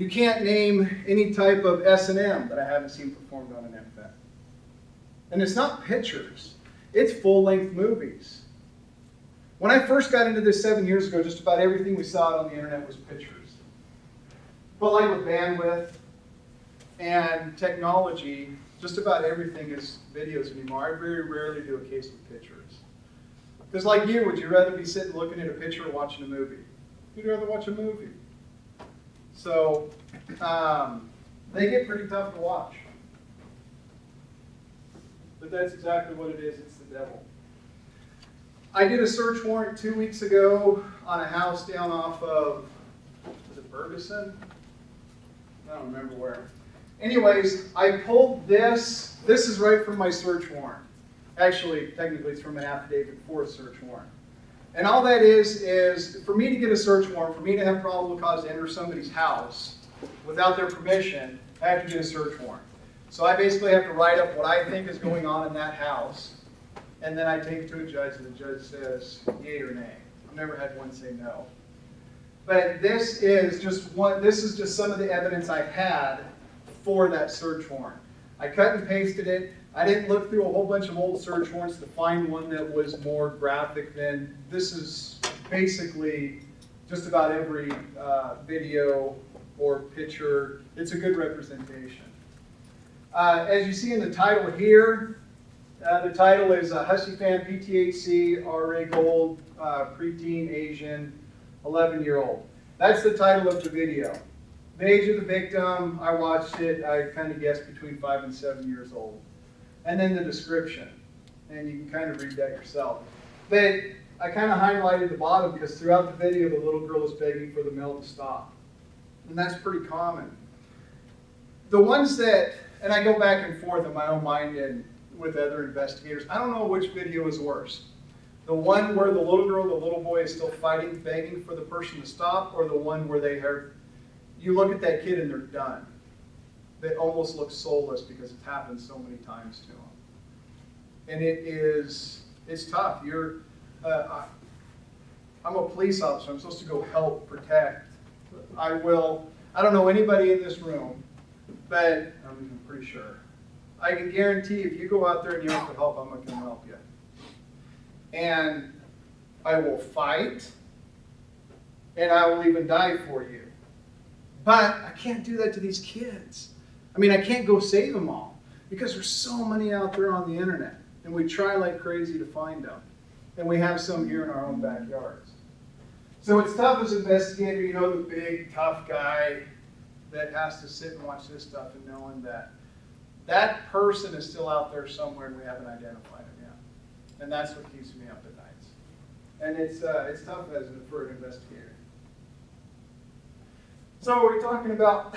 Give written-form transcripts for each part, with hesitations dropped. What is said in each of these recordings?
You can't name any type of S&M that I haven't seen performed on an infant. And it's not pictures. It's full-length movies. When I first got into this 7 years ago, just about everything we saw on the internet was pictures. But like with bandwidth and technology, just about everything is videos anymore. I very rarely do a case with pictures. Because like you, would you rather be sitting looking at a picture or watching a movie? You'd rather watch a movie. So they get pretty tough to watch. But that's exactly what it is. It's the devil. I did a search warrant 2 weeks ago on a house down off of, was it Ferguson? I don't remember where. Anyways, I pulled this. This is right from my search warrant. Actually, technically it's from an affidavit for a search warrant. And all that is for me to get a search warrant, for me to have probable cause to enter somebody's house without their permission, I have to get a search warrant. So I basically have to write up what I think is going on in that house, and then I take it to a judge, and the judge says yay or nay. I've never had one say no. But this is just some of the evidence I had for that search warrant. I cut and pasted it. I didn't look through a whole bunch of old search warrants to find one that was more graphic than this. Is basically just about every video or picture. It's a good representation. As you see in the title here, the title is Hussy Fan PTHC RA Gold Preteen Asian 11-year-old. That's the title of the video. The age of the victim, I watched it, I kind of guessed between 5 and 7 years old. And then the description, and you can kind of read that yourself. But I kind of highlighted the bottom because throughout the video the little girl is begging for the male to stop. And that's pretty common. The ones that, and I go back and forth in my own mind and with other investigators, I don't know which video is worse. The one where the little girl, the little boy is still fighting, begging for the person to stop, or the one where they are, you look at that kid and they're done. They almost look soulless because it's happened so many times to them. And it's tough. I'm a police officer. I'm supposed to go help, protect. I don't know anybody in this room, but I'm pretty sure. I can guarantee if you go out there and you ask for help, I'm not going to help you. And I will fight, and I will even die for you. But I can't do that to these kids. I mean, I can't go save them all because there's so many out there on the internet, and we try like crazy to find them. And we have some here in our own backyards. So it's tough as an investigator, you know, the big, tough guy that has to sit and watch this stuff and knowing that that person is still out there somewhere and we haven't identified him yet. And that's what keeps me up at nights. And it's tough for an investigator. So are we talking about,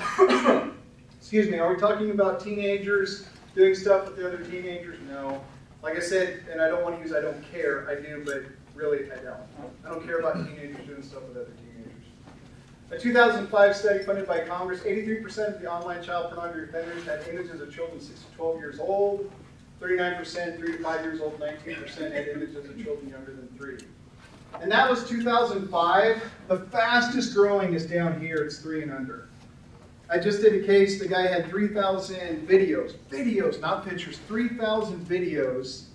excuse me, are we talking about teenagers doing stuff with the other teenagers? No. Like I said, and I don't want to use I don't care, I do, but really I don't. I don't care about teenagers doing stuff with other teenagers. A 2005 study funded by Congress, 83% of the online child pornography offenders had images of children 6 to 12 years old, 39% 3 to 5 years old, 19% had images of children younger than 3. And that was 2005. The fastest growing is down here, it's 3 and under. I just did a case, the guy had 3,000 videos, not pictures, 3,000 videos,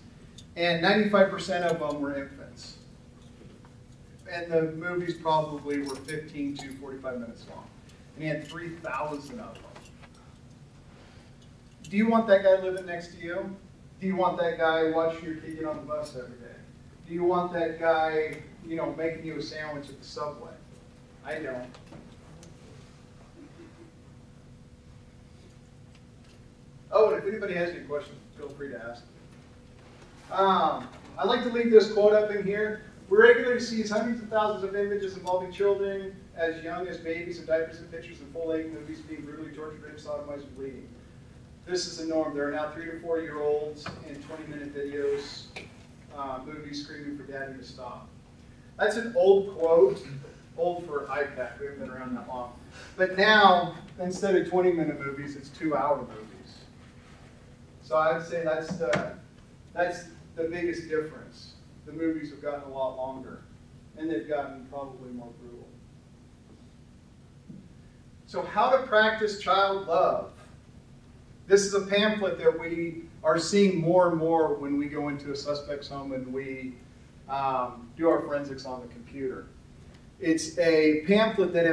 and 95% of them were infants. And the movies probably were 15 to 45 minutes long. And he had 3,000 of them. Do you want that guy living next to you? Do you want that guy watching your kid get on the bus every day? Do you want that guy, you know, making you a sandwich at the Subway? I don't. Oh, and if anybody has any questions, feel free to ask. I'd like to leave this quote up in here. We regularly see hundreds of thousands of images involving children as young as babies in diapers and pictures in full-length movies being brutally tortured, raped, sodomized, and bleeding. This is the norm. There are now 3 to 4 year olds in 20-minute videos, movies screaming for daddy to stop. That's an old quote, old for ICAC. We haven't been around that long. But now, instead of 20-minute movies, it's 2-hour movies. So I'd say that's the biggest difference. The movies have gotten a lot longer, and they've gotten probably more brutal. So how to practice child love. This is a pamphlet that we are seeing more and more when we go into a suspect's home and we do our forensics on the computer. It's a pamphlet that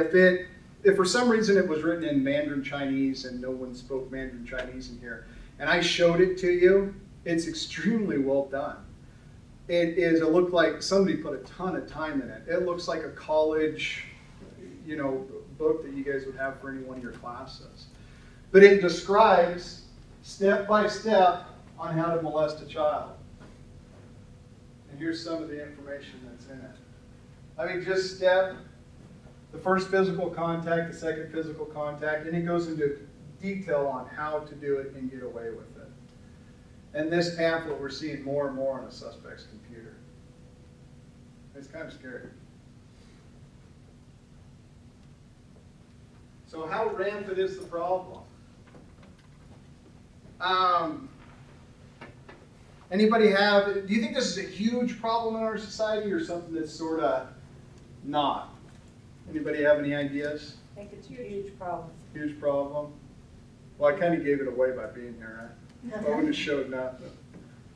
if for some reason it was written in Mandarin Chinese and no one spoke Mandarin Chinese in here, and I showed it to you, it's extremely well done. It looked like somebody put a ton of time in it. It looks like a college, book that you guys would have for any one of your classes. But it describes step by step on how to molest a child. And here's some of the information that's in it. I mean, just the first physical contact, the second physical contact, and it goes into detail on how to do it and get away with it. And this pamphlet we're seeing more and more on a suspect's computer. It's kind of scary. So how rampant is the problem? Anybody do you think this is a huge problem in our society or something that's sort of not? Anybody have any ideas? I think it's a huge problem. Huge problem? Well, I kind of gave it away by being here, right? If I wouldn't have showed nothing,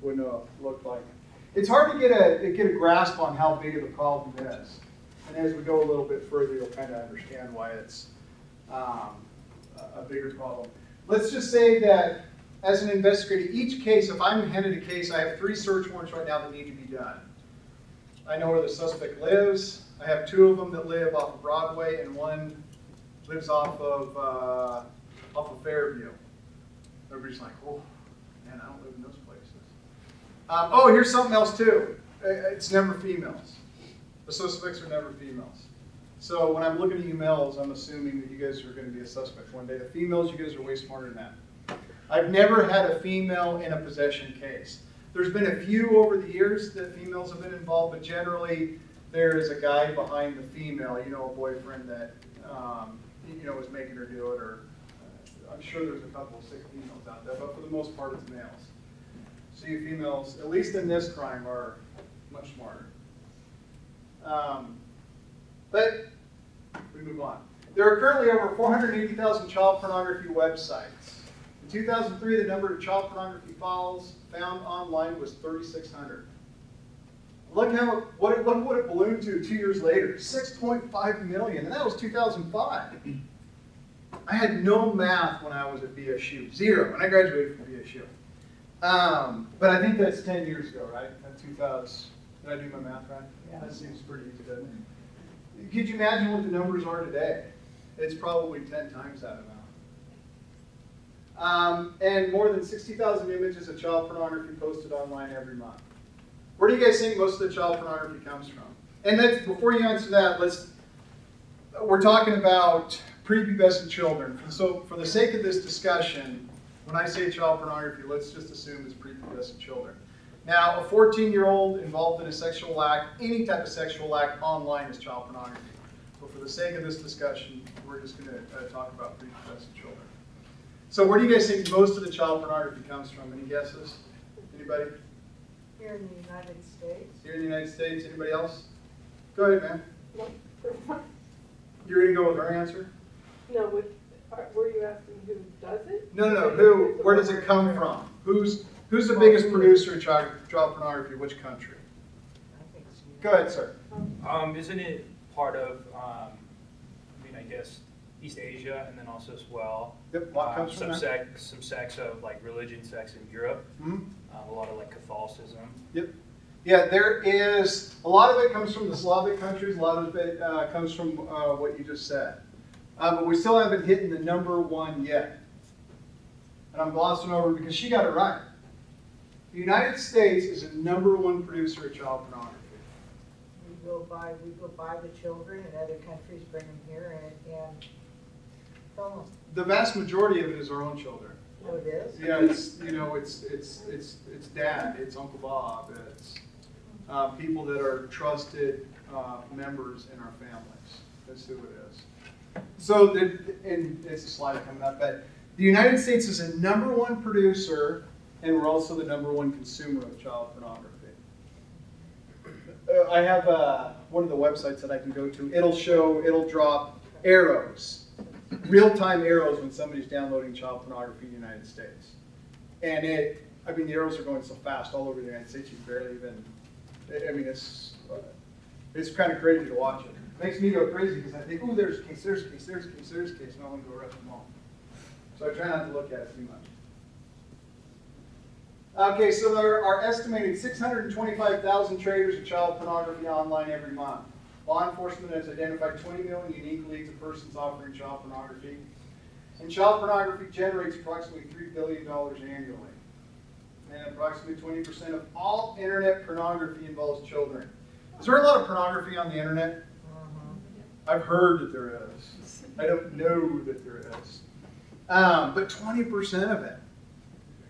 wouldn't have looked like it. It's hard to get a grasp on how big of a problem it is. And as we go a little bit further, you'll kind of understand why it's a bigger problem. Let's just say that as an investigator, each case, if I'm handed a case, I have 3 search warrants right now that need to be done. I know where the suspect lives. I have 2 of them that live off of Broadway, and 1 lives off of Fairview. Everybody's like, oh, man, I don't live in those places. Here's something else too. It's never females. The suspects are never females. So when I'm looking at emails, I'm assuming that you guys are going to be a suspect one day. The females, you guys are way smarter than that. I've never had a female in a possession case. There's been a few over the years that females have been involved, but generally there is a guy behind the female, a boyfriend that is making her do it, or I'm sure there's a couple of sick females out there, but for the most part it's males. So you females, at least in this crime, are much smarter. But we move on. There are currently over 480,000 child pornography websites. In 2003, the number of child pornography files found online was 3,600. Look what it ballooned to 2 years later, 6.5 million, and that was 2005. I had no math when I was at BSU, 0, when I graduated from BSU. But I think that's 10 years ago, right? 2000. Did I do my math right? Yeah. That seems pretty easy, doesn't it? Could you imagine what the numbers are today? It's probably 10 times that amount. And more than 60,000 images of child pornography posted online every month. Where do you guys think most of the child pornography comes from? And before you answer that, we're talking about prepubescent children. So for the sake of this discussion, when I say child pornography, let's just assume it's prepubescent children. Now, a 14-year-old involved in a sexual act, any type of sexual act online is child pornography. But for the sake of this discussion, we're just going to talk about prepubescent children. So where do you guys think most of the child pornography comes from? Any guesses? Anybody? Here in the United States. Here in the United States. Anybody else? Go ahead, man. You're going to go with our answer? No, were you asking who does it? No. Where does it come from? Who's the biggest producer of child pornography? Which country? I think it's Go ahead, sir. Isn't it part of, I guess, East Asia, and then also as well, Yep. What comes from some that? sects of like religion sects in Europe, a lot of like Catholicism. Yep. Yeah, there is, a lot of it comes from the Slavic countries, a lot of it comes from what you just said. But we still haven't hit the number 1 yet. And I'm glossing over because she got it right. The United States is the number 1 producer of child pornography. We go buy the children in other countries, bring them here, and film them. The vast majority of it is our own children. Oh, it is? Yeah, it's dad, it's Uncle Bob, it's people that are trusted members in our families. That's who it is. So, and it's a slide coming up, but the United States is the number 1 producer, and we're also the number 1 consumer of child pornography. I have one of the websites that I can go to. It'll drop arrows. real-time arrows when somebody's downloading child pornography in the United States. And the arrows are going so fast all over the United States, you barely even, it's kind of crazy to watch it. It makes me go crazy because I think, ooh, there's a case, there's a case, there's a case, there's a case, and I want to go arrest them all. So I try not to look at it too much. Okay, so there are estimated 625,000 traders of child pornography online every month. Law enforcement has identified 20 million unique leads of persons offering child pornography. And child pornography generates approximately $3 billion annually. And approximately 20% of all internet pornography involves children. Is there a lot of pornography on the internet? I've heard that there is. I don't know that there is. But 20% of it.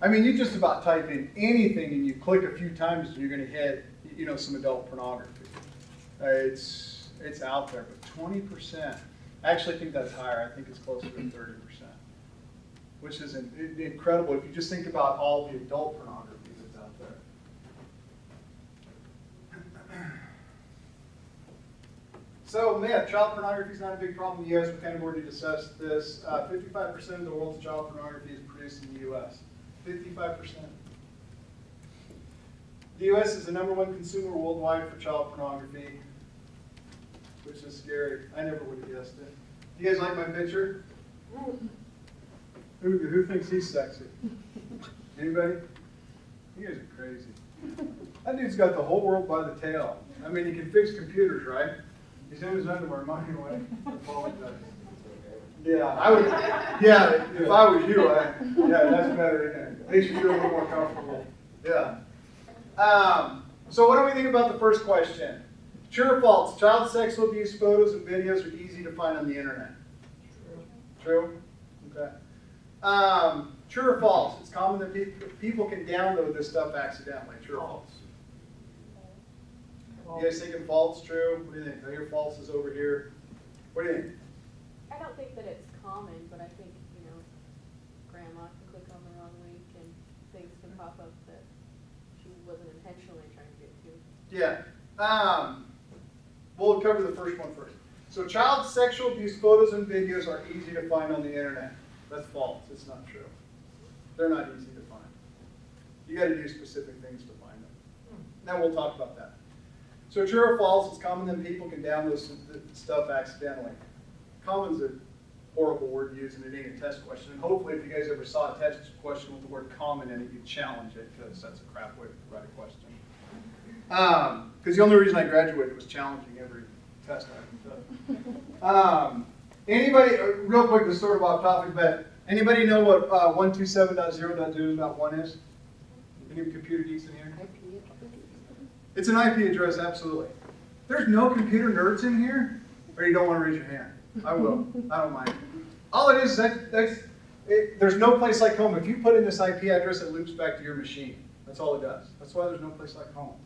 I mean, you just about type in anything and you click a few times and you're going to hit, some adult pornography. It's out there, but 20%. I actually think that's higher. I think it's closer to 30%, which is incredible if you just think about all the adult pornography that's out there. So, man, child pornography is not a big problem in the U.S. We kind of already discussed this. 55% of the world's child pornography is produced in the U.S. 55%. The U.S. is the #1 consumer worldwide for child pornography, which is scary. I never would have guessed it. You guys like my picture? Who thinks he's sexy? Anybody? You guys are crazy. That dude's got the whole world by the tail. I mean, he can fix computers, right? He's in his underwear, mine away. I apologize. Yeah, I would. Yeah, if I was you, that's better. It makes you feel a little more comfortable. Yeah. So what do we think about the first question? True or false? Child sexual abuse photos and videos are easy to find on the internet. True. Okay. True or false? It's common that people can download this stuff accidentally. True or false? You guys thinking false? True? What do you think? I hear false is over here. What do you think? I don't think that it's common, but I think, grandma can click on the wrong link and things can pop up that she wasn't intentionally trying to get to. Yeah. We'll cover the first one first. So child sexual abuse photos and videos are easy to find on the internet. That's false. It's not true. They're not easy to find. You got to do specific things to find them. Now we'll talk about that. So true or false, it's common that people can download stuff accidentally. Common's a horrible word to use, and it ain't a test question. And hopefully if you guys ever saw a test question with the word common in it, you'd challenge it, because that's a crap way to write a question. Because the only reason I graduated was challenging every test I took. Anybody, real quick, this is sort of off topic, but anybody know what 127.0.2.1 is? Any computer geeks in here? It's an IP address, absolutely. There's no computer nerds in here, or you don't want to raise your hand. I will. I don't mind. All it is, there's no place like home. If you put in this IP address, it loops back to your machine. That's all it does. That's why there's no place like home.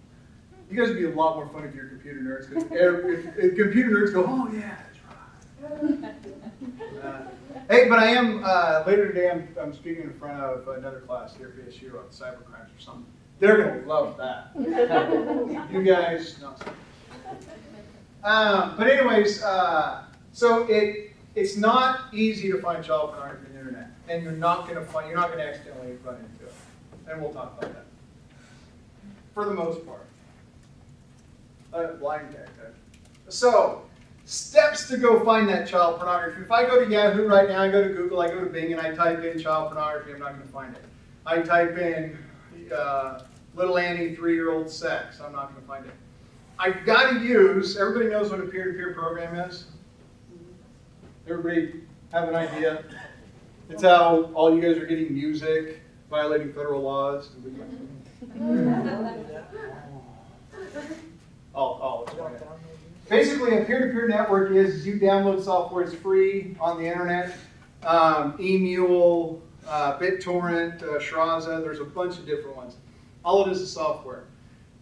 You guys would be a lot more fun if you're computer nerds, because if computer nerds go, oh yeah, that's right. Hey, but I am, later today, I'm speaking in front of another class here at VSU on cybercrimes or something. They're going to love that. You guys, no. But anyways, so it's not easy to find child pornography on the internet, and you're not going to accidentally run into it. And we'll talk about that. For the most part. Blind tag. So, steps to go find that child pornography. If I go to Yahoo right now, I go to Google, I go to Bing, and I type in child pornography, I'm not going to find it. I type in little Annie 3-year-old sex, I'm not going to find it. I've got to use, everybody knows what a peer-to-peer program is? Everybody have an idea? It's how all you guys are getting music, violating federal laws. Basically, a peer-to-peer network is you download software, it's free on the internet. eMule, BitTorrent, Shraza, there's a bunch of different ones. All it is software.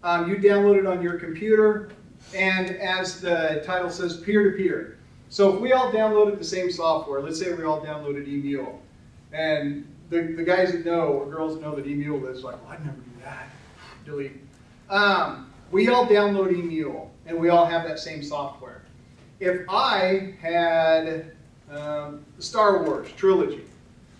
You download it on your computer, and as the title says, peer-to-peer. So if we all downloaded the same software, let's say we all downloaded eMule, and the guys that know, or girls that know that eMule is like, well, I'd never do that. Delete. We all download eMule, and we all have that same software. If I had, the Star Wars trilogy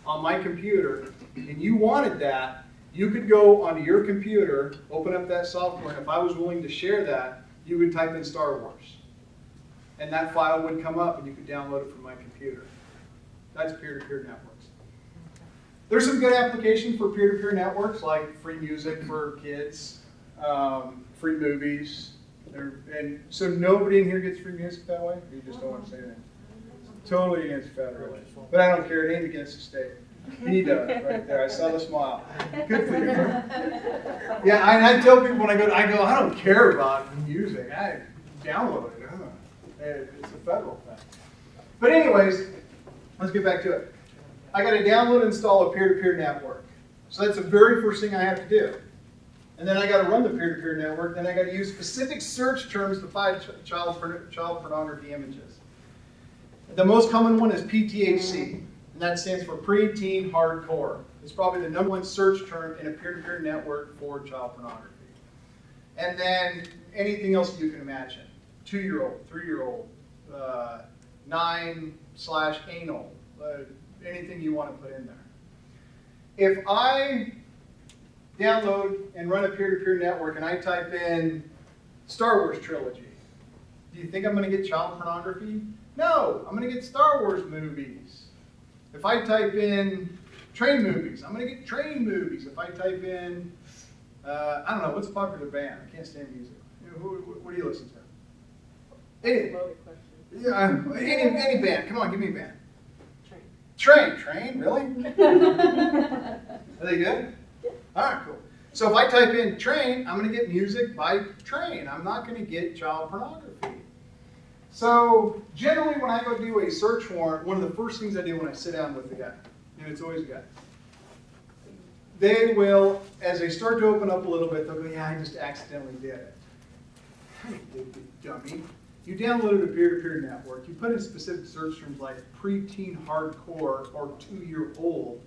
on my computer, and you wanted that, you could go onto your computer, open up that software, and if I was willing to share that, you would type in Star Wars. And that file would come up and you could download it from my computer. That's peer-to-peer networks. There's some good applications for peer-to-peer networks, like free music for kids, free movies. And so nobody in here gets free music that way? Or you just don't want to say that? Totally against federal. But I don't care, it ain't against the state. He does, right there. I saw the smile. Good for you. Yeah, I tell people when I go, I don't care about music. I download it. It's a federal thing. But anyways, let's get back to it. I got to download and install a peer-to-peer network. So that's the very first thing I have to do. And then I got to run the peer-to-peer network. Then I got to use specific search terms to find child pornography images. The most common one is PTHC, and that stands for pre-teen hardcore. It's probably the #1 search term in a peer-to-peer network for child pornography. And then anything else you can imagine. 2-year-old, 3-year-old, 9/anal, anything you want to put in there. If I download and run a peer-to-peer network and I type in Star Wars trilogy, do you think I'm going to get child pornography? No, I'm going to get Star Wars movies. If I type in train movies, I'm going to get train movies. If I type in, I don't know, what's a popular band? I can't stand music. What do you listen to? Anything. Loaded question. Yeah, any band. Come on, give me a band. Train. Train, really? Are they good? Yeah. All right, cool. So if I type in Train, I'm going to get music by Train. I'm not going to get child pornography. So generally when I go do a search warrant, one of the first things I do when I sit down with the guy, and it's always a guy, they will, as they start to open up a little bit, they'll go, yeah, I just accidentally did it. Hey, you dummy. You downloaded a peer-to-peer network. You put in specific search terms like preteen hardcore or 2-year-old.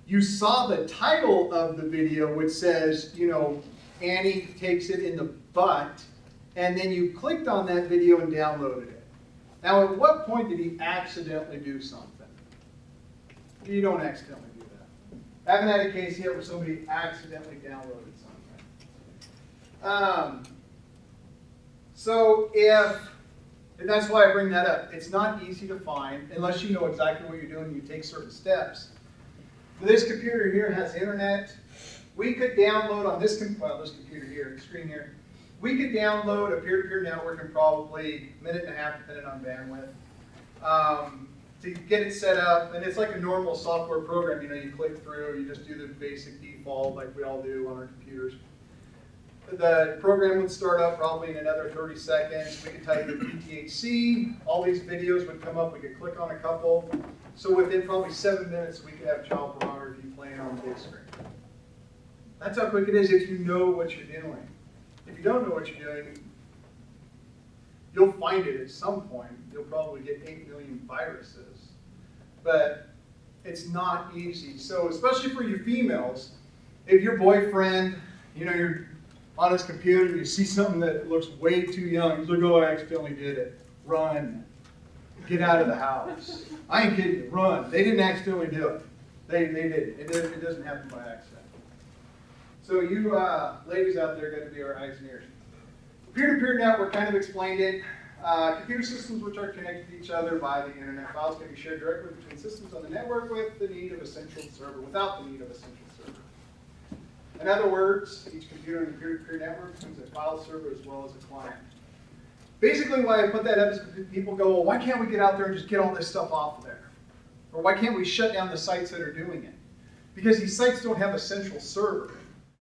You saw the title of the video which says, you know, Annie takes it in the butt, and then you clicked on that video and downloaded it. Now, at what point did he accidentally do something? You don't accidentally do that. I haven't had a case yet where somebody accidentally downloaded something. So and that's why I bring that up. It's not easy to find unless you know exactly what you're doing and you take certain steps. This computer here has internet. We could download on this computer here, screen here, we could download a peer-to-peer network in probably a minute and a half, depending on bandwidth, to get it set up. And it's like a normal software program. You know, you click through, you just do the basic default like we all do on our computers. The program would start up probably in another 30 seconds. We could type in PTHC. All these videos would come up. We could click on a couple. So within probably 7 minutes, we could have child pornography playing on the big screen. That's how quick it is if you know what you're doing. If you don't know what you're doing, you'll find it at some point. You'll probably get 8 million viruses. But it's not easy. So especially for you females, if your boyfriend, you know, you're on his computer and you see something that looks way too young, he's like, oh, I accidentally did it. Run. Get out of the house. I ain't kidding you. Run. They didn't accidentally do it. They didn't. It doesn't happen by accident. So you ladies out there got to be our eyes and ears. Peer-to-peer network, kind of explained it. Computer systems which are connected to each other via the internet. Files can be shared directly between systems on the network without the need of a central server. In other words, each computer in the peer-to-peer network becomes a file server as well as a client. Basically, why I put that up is because people go, well, why can't we get out there and just get all this stuff off of there? Or why can't we shut down the sites that are doing it? Because these sites don't have a central server.